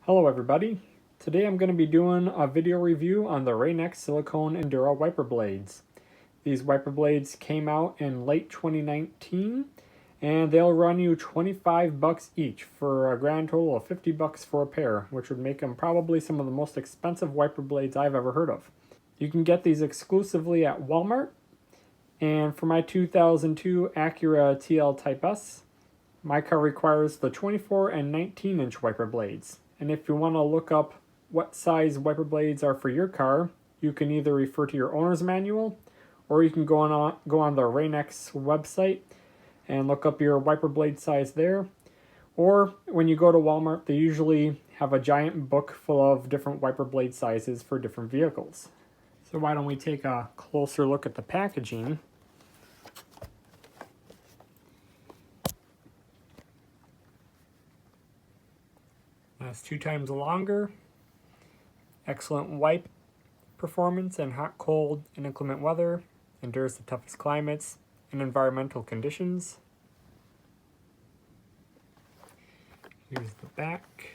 Hello everybody. Today I'm going to be doing a video review on the Silicone Endura wiper blades. These wiper blades came out in late 2019 and they'll run you $25 each for a grand total of $50 for a pair, which would make them probably some of the most expensive wiper blades I've ever heard of. You can get these exclusively at Walmart, and for my 2002 Acura TL-S, my car requires the 24 and 19-inch wiper blades. And if you want to look up what size wiper blades are for your car, you can either refer to your owner's manual, or you can go on the Rain-X website and look up your wiper blade size there. Or when you go to Walmart, they usually have a giant book full of different wiper blade sizes for different vehicles. So why don't we take a closer look at the packaging. That's 2 times longer, excellent wipe performance in hot, cold, and inclement weather, endures the toughest climates and environmental conditions. Here's the back.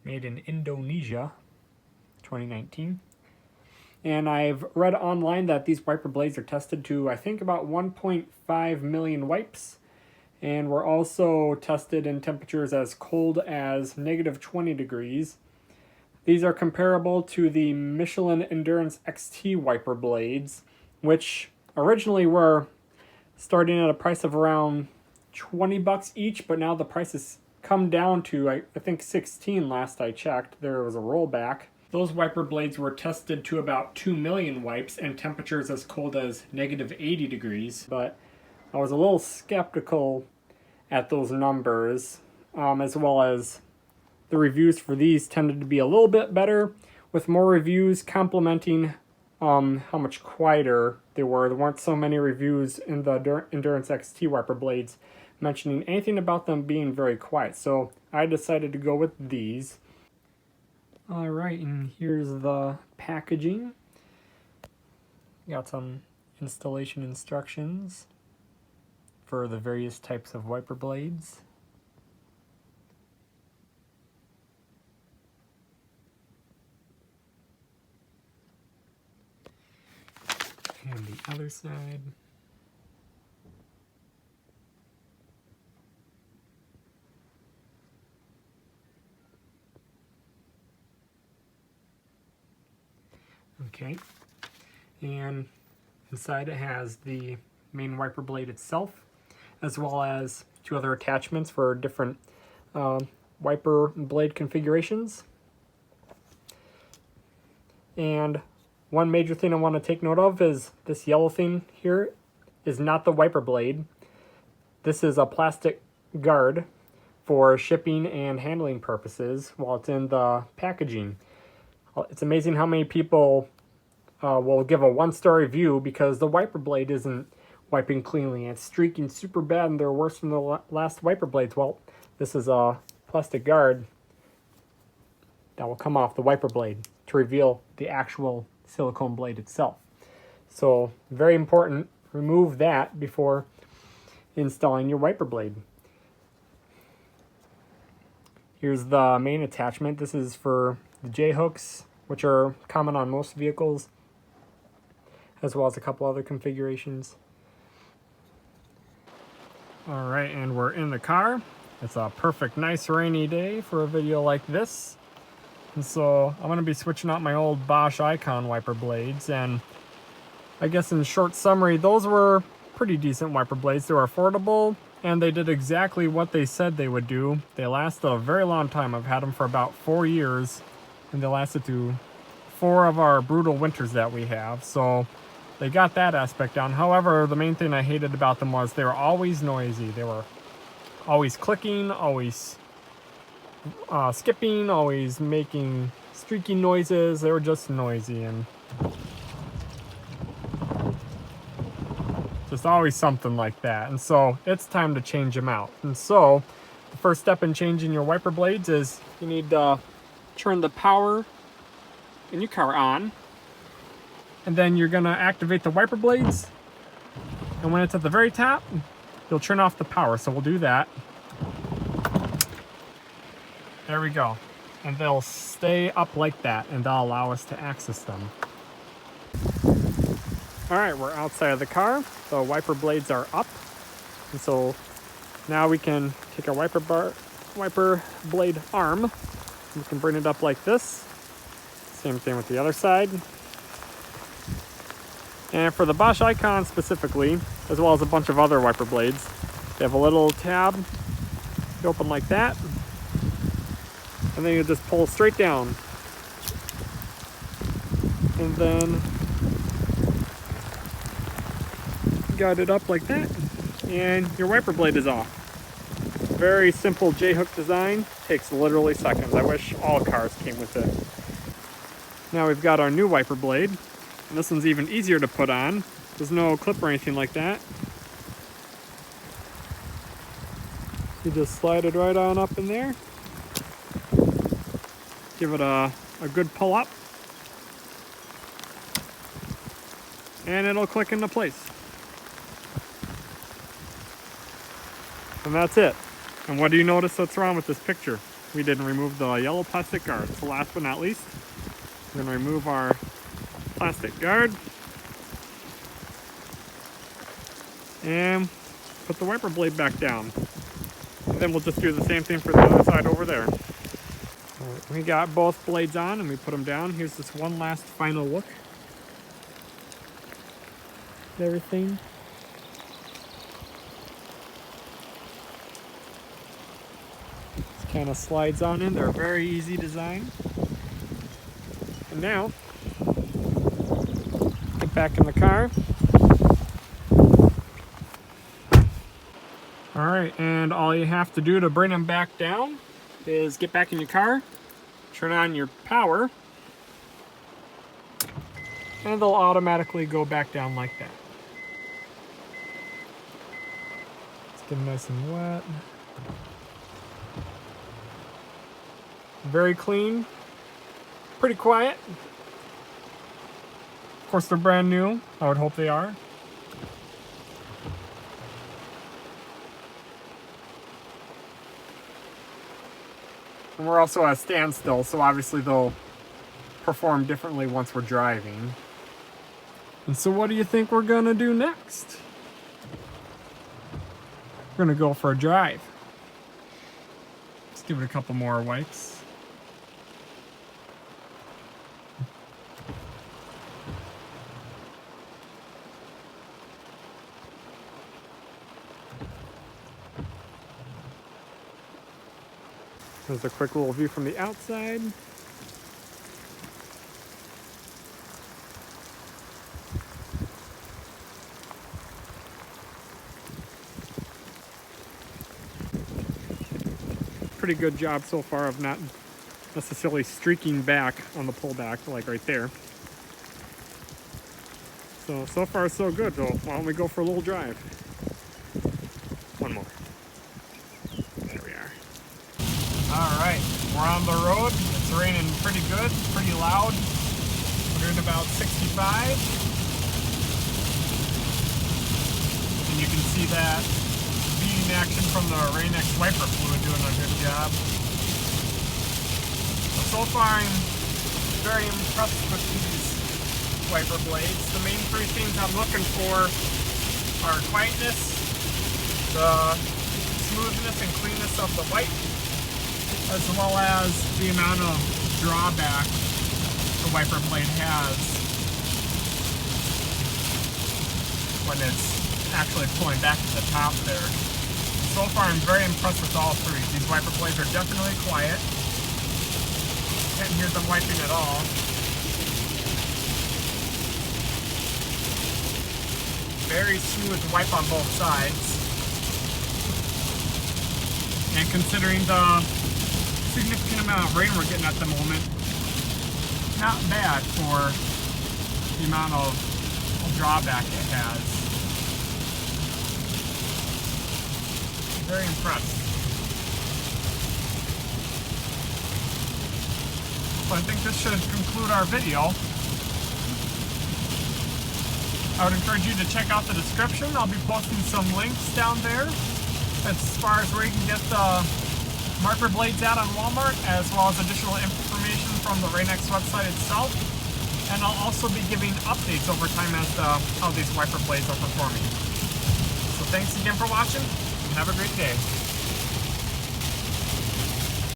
Made in Indonesia, 2019. And I've read online that these wiper blades are tested to, I think, about 1.5 million wipes, and were also tested in temperatures as cold as -20 degrees. These are comparable to the Michelin Endurance XT wiper blades, which originally were starting at a price of around $20 each, but now the price is come down to, I think, 16 last I checked. There was a rollback. Those wiper blades were tested to about 2 million wipes and temperatures as cold as -80 degrees, but I was a little skeptical at those numbers, as well as the reviews for these tended to be a little bit better, with more reviews complimenting how much quieter they were. There weren't so many reviews in the Endurance XT wiper blades mentioning anything about them being very quiet, so I decided to go with these. Alright, and here's the packaging. Got some installation instructions for the various types of wiper blades. And the other side. Okay, and inside it has the main wiper blade itself, as well as 2 other attachments for different wiper blade configurations. And one major thing I want to take note of is this yellow thing here is not the wiper blade. This is a plastic guard for shipping and handling purposes while it's in the packaging. It's amazing how many people will give a 1-star review because the wiper blade isn't wiping cleanly. It's streaking super bad and they're worse than the last wiper blades. Well, this is a plastic guard that will come off the wiper blade to reveal the actual silicone blade itself. So, very important, remove that before installing your wiper blade. Here's the main attachment. This is for the J-hooks, which are common on most vehicles, as well as a couple other configurations. Alright, and we're in the car. It's a perfect, nice rainy day for a video like this. And so I'm going to be switching out my old Bosch Icon wiper blades, and I guess in short summary, those were pretty decent wiper blades. They were affordable, and they did exactly what they said they would do. They lasted a very long time. I've had them for about 4 years, and they lasted through 4 of our brutal winters that we have, so they got that aspect down. However, the main thing I hated about them was they were always noisy. They were always clicking, always skipping, always making streaky noises. They were just noisy, and just always something like that. And so it's time to change them out. And so The first step in changing your wiper blades is you need to turn the power in your car on, and then you're gonna activate the wiper blades, and when it's at the very top, you'll turn off the power. So we'll do that. There we go. And they'll stay up like that, and they'll allow us to access them. All right, we're outside of the car. The wiper blades are up. And so now we can take our wiper blade arm. We can bring it up like this. Same thing with the other side. And for the Bosch Icon specifically, as well as a bunch of other wiper blades, they have a little tab. You open like that, and then you just pull straight down. And then guide it up like that, and your wiper blade is off. Very simple J-hook design, takes literally seconds. I wish all cars came with it. Now we've got our new wiper blade, and this one's even easier to put on. There's no clip or anything like that. You just slide it right on up in there. Give it a good pull up, and it'll click into place. And that's it. And what do you notice that's wrong with this picture? We didn't remove the yellow plastic guard. So last but not least, we're going to remove our plastic guard and put the wiper blade back down. And then we'll just do the same thing for the other side over there. Right, we got both blades on and we put them down. Here's this one last final look at everything. Kind of slides on in. They're a very easy design. And now, get back in the car. Alright, and all you have to do to bring them back down is get back in your car, turn on your power, and they'll automatically go back down like that. Let's get them nice and wet. Very clean, pretty quiet. Of course, they're brand new. I would hope they are. And we're also at a standstill, so obviously they'll perform differently once we're driving. And so what do you think we're gonna do next? We're gonna go for a drive. Let's give it a couple more wipes. There's a quick little view from the outside. Pretty good job so far of not necessarily streaking back on the pullback, like right there. So far so good. So why don't we go for a little drive? One more. Alright, we're on the road. It's raining pretty good, pretty loud. We're doing about 65. And you can see that beading action from the Rain-X wiper fluid doing a good job. So far I'm very impressed with these wiper blades. The main three things I'm looking for are quietness, the smoothness and cleanness of the wipe, as well as the amount of drawback the wiper blade has when it's actually pulling back at the top there. So far I'm very impressed with all three. These wiper blades are definitely quiet. Can't hear them wiping at all. Very smooth wipe on both sides. And considering the significant amount of rain we're getting at the moment, not bad for the amount of drawback it has. Very impressed. So I think this should conclude our video. I would encourage you to check out the description. I'll be posting some links down there as far as where you can get the wiper blades at on Walmart, as well as additional information from the Rain-X website itself. And I'll also be giving updates over time as to how these wiper blades are performing. So thanks again for watching, and have a great day.